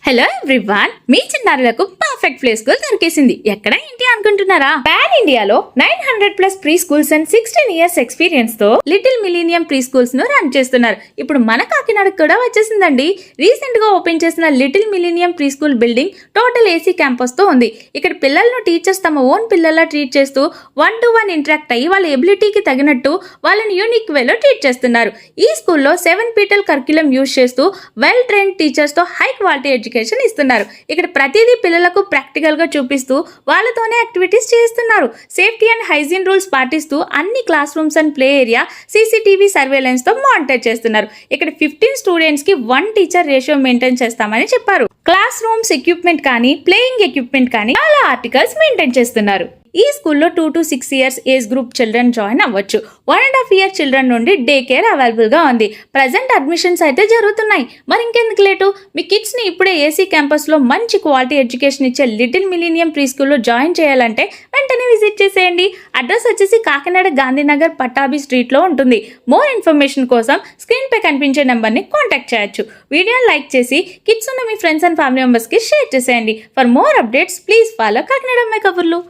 Hello everyone, మీ చిన్నారులకు perfect play school దొరికేసింది. ఎక్కడ ఏంటి అనుకుంటున్నారా? పాన్ ఇండియాలో 900+ pre schools and 16 years experience తో లిటిల్ మిలీనియం ప్రీ స్కూల్స్ ను రన్ చేస్తున్నారు. ఇప్పుడు మన కాకినాడకు కూడా వచ్చేసిందండి. రీసెంట్ గా ఓపెన్ చేసిన little millennium pre school building total AC campus తో ఉంది. ఇక్కడ పిల్లలను టీచర్స్ తమ ఓన్ పిల్లల్లా ట్రీట్ చేస్తూ 1-to-1 ఇంటరాక్ట్ అయ్యి వాళ్ళ ఎబిలిటీకి తగినట్టు వాళ్ళని యూనిక్ వేలో ట్రీట్ చేస్తున్నారు. ఈ స్కూల్లో 7 పీటల్ కరిక్యులం యూజ్ చేస్తూ వెల్ ట్రైన్డ్ టీచర్స్ తో హై క్వాలిటీ ఎడ్యుకేషన్ ఇస్తున్నారు. ఇక్కడ ప్రతిదీ పిల్లలకు ప్రాక్టికల్ గా చూపిస్తూ వాళ్ళతోనే యాక్టివిటీస్ చేస్తున్నారు. సేఫ్టీ అండ్ హైజీన్ రూల్స్ పాటిస్తూ అన్ని class rooms and play area CCTV surveillance తో మానిటర్ చేస్తున్నారు. ఇక్కడ 15 స్టూడెంట్స్ కి 1 టీచర్ రేషియో మెయింటైన్ చేస్తామని చెప్పారు. క్లాస్ రూమ్స్ ఎక్విప్మెంట్ కానీ ప్లేయింగ్ ఎక్విప్మెంట్ కానీ చాలా ఆర్టికల్స్ మెయింటైన్ చేస్తున్నారు. ఈ స్కూల్లో 2 to 6 years age group children join అవ్వచ్చు. 1.5 ఇయర్ చిల్డ్రన్ నుండి డే కేర్ అవైలబుల్ గా ఉంది. ప్రజెంట్ అడ్మిషన్స్ అయితే జరుగుతున్నాయి. మరి ఇంకెందుకు లేటు? మీ కిడ్స్ ని ఇప్పుడే ఏసీ క్యాంపస్ లో మంచి క్వాలిటీ ఎడ్యుకేషన్ ఇచ్చే లిటిల్ మిలీనియం ప్రీ స్కూల్లో జాయిన్ చేయాలంటే వెంటనే విజిట్ చేసేయండి. అడ్రస్ వచ్చేసి కాకినాడ గాంధీనగర్ పట్టాభి స్ట్రీట్ లో ఉంటుంది. మోర్ ఇన్ఫర్మేషన్ కోసం స్క్రీన్ పై కనిపించే నెంబర్ ని కాంటాక్ట్ చేయొచ్చు. వీడియోని లైక్ చేసి కిడ్స్ ఉన్న మీ ఫ్రెండ్స్ అండ్ ఫ్యామిలీ మెంబర్స్ కి షేర్ చేసేయండి. For more updates please follow Kakinada అమ్మాయి కబుర్లు.